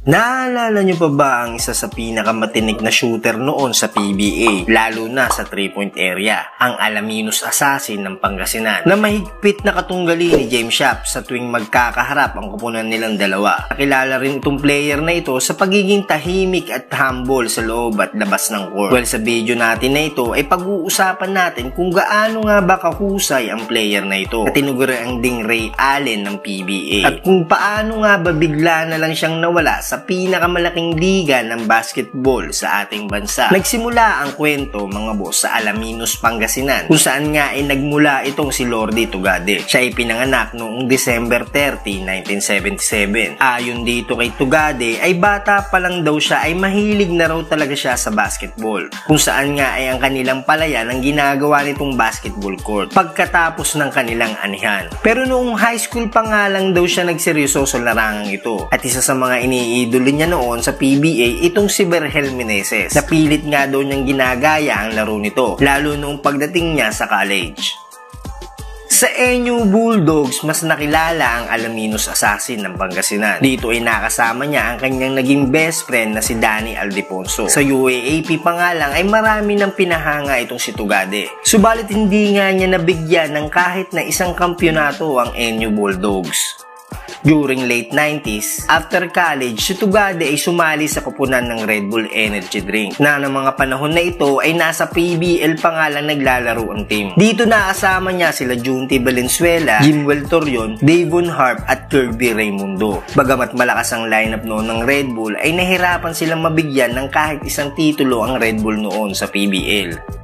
Naalala nyo pa ba ang isa sa pinakamatinik na shooter noon sa PBA, lalo na sa 3-point area, ang Alaminos Assassin ng Pangasinan, na mahigpit na katunggali ni James Yap sa tuwing magkakaharap ang kupunan nilang dalawa. Nakilala rin itong player na ito sa pagiging tahimik at humble sa loob at labas ng court. Well, sa video natin na ito ay pag-uusapan natin kung gaano nga ba kahusay ang player na ito na tinuguriang ding Ray Allen ng PBA, at kung paano nga ba bigla na lang siyang nawala sa pinakamalaking liga ng basketball sa ating bansa. Nagsimula ang kwento, mga boss, sa Alaminos, Pangasinan, kung saan nga ay nagmula itong si Lordy Tugade. Siya ay pinanganak noong December 30, 1977. Ayon dito kay Tugade ay bata pa lang daw siya ay mahilig na raw talaga siya sa basketball, kung saan nga ay ang kanilang palayan ang ginagawa nitong basketball court pagkatapos ng kanilang anihan. Pero noong high school pa nga lang daw siya nagseryoso sa larangang ito, at isa sa mga iniidolo niya noon sa PBA itong si Berhel Meneses. Napilit nga daw niyang ginagaya ang laro nito, lalo noong pagdating niya sa college. Sa NU Bulldogs, mas nakilala ang Alaminos Assassin ng Pangasinan. Dito ay nakasama niya ang kanyang naging best friend na si Danny Aldeponso. Sa UAAP pa nga lang ay marami ng pinahanga itong si Tugade. Subalit hindi nga niya nabigyan ng kahit na isang kampyonato ang NU Bulldogs. During late 90s, after college, si Tugade ay sumali sa kupunan ng Red Bull Energy Drink, na ng mga panahon na ito ay nasa PBL pa nga lang naglalaro ang team. Dito nakasama niya sila Junti Valenzuela, Jimwell Torion, Davon Harp at Kirby Raimundo. Bagamat malakas ang lineup noon ng Red Bull, ay nahirapan silang mabigyan ng kahit isang titulo ang Red Bull noon sa PBL.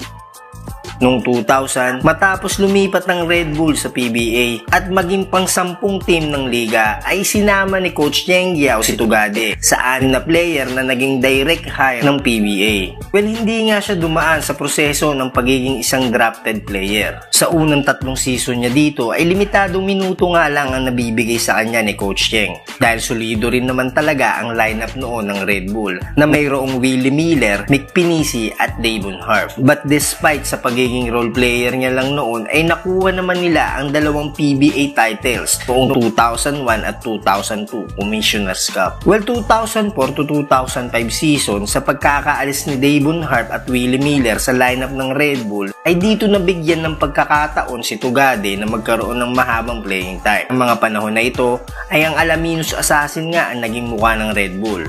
Noong 2000, matapos lumipat ng Red Bull sa PBA at maging pang-10 team ng liga, ay sinama ni Coach Yeng Giao si Tugade sa 6 na player na naging direct hire ng PBA. Well, hindi nga siya dumaan sa proseso ng pagiging isang drafted player. Sa unang 3 season niya dito ay limitadong minuto nga lang ang nabibigay sa kanya ni Coach Yeng, dahil solido rin naman talaga ang lineup noon ng Red Bull na mayroong Willie Miller, Mick Pinisi at Davon Harp. But despite sa pagiging role player niya lang noon, ay nakuha naman nila ang 2 PBA titles noong 2001 at 2002 Commissioner's Cup. Well, 2004 to 2005 season, sa pagkakaalis ni Davon Harp at Willie Miller sa lineup ng Red Bull, ay dito nabigyan ng pagkakataon si Tugade na magkaroon ng mahabang playing time. Ang mga panahon na ito ay ang Alaminos Assassin nga ang naging mukha ng Red Bull.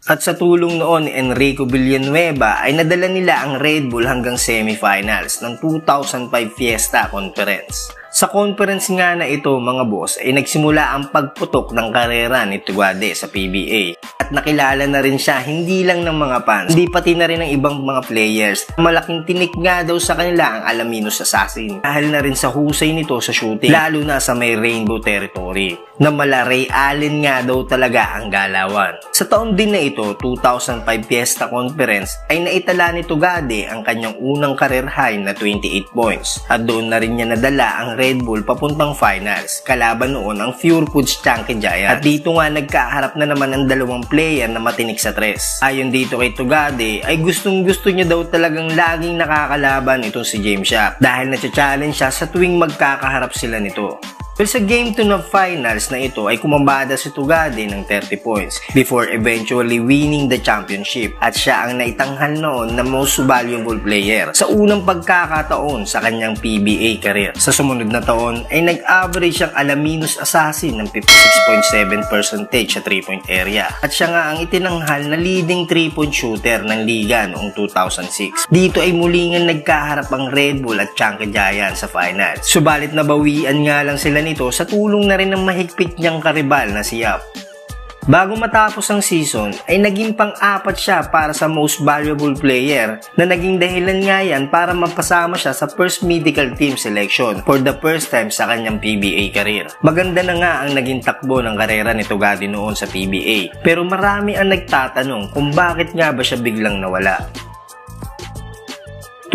At sa tulong noon ni Enrico Villanueva ay nadala nila ang Red Bull hanggang semifinals ng 2005 Fiesta Conference. Sa conference nga na ito, mga boss, ay nagsimula ang pagputok ng karera ni Tugade sa PBA. At nakilala na rin siya hindi lang ng mga fans, hindi pati na rin ng ibang mga players. Malaking tinik nga daw sa kanila ang Alaminos Assassin, dahil na rin sa husay nito sa shooting, lalo na sa may Rainbow Territory, na mala Ray Allen nga daw talaga ang galawan. Sa taon din na ito, 2005 Fiesta Conference, ay naitala ni Tugade ang kanyang unang career high na 28 points. At doon na rin niya nadala ang Red Bull papuntang finals, kalaban noon ang Pure Foods Chunky Giants. At dito nga nagkaharap na naman ang 2 player na matinik sa tres. Ayon dito kay Tugade, ay gustong-gusto niya daw talagang laging nakakalaban itong si James Yap, dahil na-challenge siya sa tuwing magkakaharap sila nito. Well, sa Game 2 na finals na ito ay kumambada si Tugade ng 30 points before eventually winning the championship, at siya ang naitanghal noon na most valuable player sa unang pagkakataon sa kanyang PBA career. Sa sumunod na taon ay nag-average ang Alaminos Assassin ng 56.7% sa 3-point area, at siya nga ang itinanghal na leading 3-point shooter ng liga noong 2006. Dito ay muli nga nagkaharap ang Red Bull at Chunky Giants sa finals. Subalit nabawian nga lang sila nito sa tulong na rin ng mahigpit niyang karibal na si Yap. Bago matapos ang season, ay naging pang-4 siya para sa most valuable player, na naging dahilan nga yan para mapasama siya sa first medical team selection for the first time sa kanyang PBA career. Maganda na nga ang naging takbo ng karera ni Tugade noon sa PBA, pero marami ang nagtatanong kung bakit nga ba siya biglang nawala.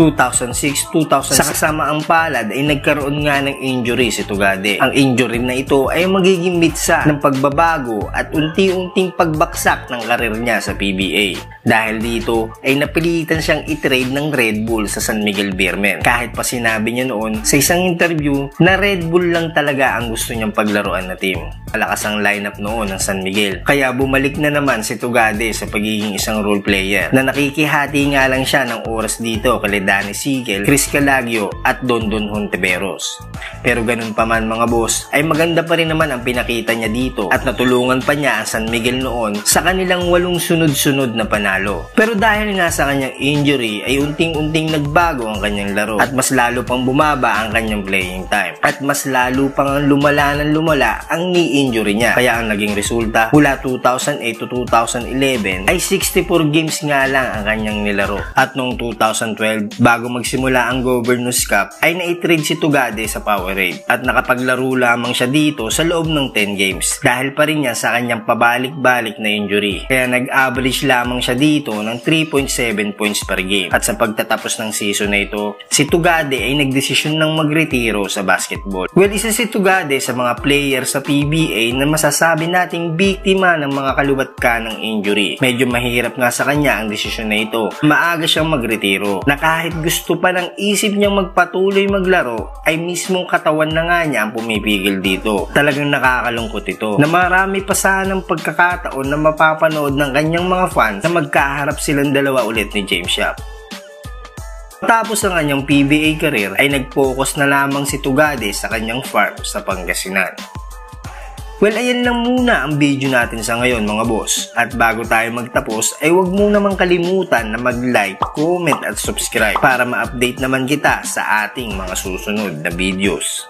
2006, 2007 sa kasamaang palad ay nagkaroon nga ng injury si Tugade. Ang injury na ito ay magiging mitsa ng pagbabago at unti-unting pagbaksak ng karir niya sa PBA. Dahil dito ay napilitan siyang i-trade ng Red Bull sa San Miguel Beermen. Kahit pa sinabi niya noon sa isang interview na Red Bull lang talaga ang gusto niyang paglaruan na team. Malakas ang lineup noon ng San Miguel. Kaya bumalik na naman si Tugade sa pagiging isang role player na nakikihati nga lang siya ng oras dito kay Danny Sigel, Chris Calagio at Dondon Hontiveros. Pero ganun pa man mga boss, ay maganda pa rin naman ang pinakita niya dito at natulungan pa niya ang San Miguel noon sa kanilang 8 sunod-sunod na panalo. Pero dahil nga sa kanyang injury ay unting-unting nagbago ang kanyang laro at mas lalo pang bumaba ang kanyang playing time at mas lalo pang lumala ang knee injury niya. Kaya ang naging resulta mula 2008 to 2011 ay 64 games nga lang ang kanyang nilaro. At noong 2012 bago magsimula ang Governors Cup ay naitrade si Tugade sa Powerade at nakapaglaro lamang siya dito sa loob ng 10 games dahil pa rin niya sa kanyang pabalik-balik na injury. Kaya nag-average lamang siya dito ng 3.7 points per game. At sa pagtatapos ng season na ito, si Tugade ay nagdesisyon ng magretiro sa basketball. Well, isa si Tugade sa mga player sa PBA na masasabi nating biktima ng mga kalubat-ka ng injury. Medyo mahirap nga sa kanya ang desisyon na ito. Maaga siyang magretiro na kahit gusto pa ng isip niyang magpatuloy maglaro ay mismong katawan na nga niya ang pumipigil dito. Talagang nakakalungkot ito na marami pa sanang pagkakataon na mapapanood ng kanyang mga fans na magkaharap silang dalawa ulit ni James Yap. Tapos ang kanyang PBA career ay nag-focus na lamang si Tugade sa kanyang farm sa Pangasinan. Well, ayan lang muna ang video natin sa ngayon mga boss. At bago tayo magtapos ay huwag mo namang kalimutan na mag-like, comment at subscribe para ma-update naman kita sa ating mga susunod na videos.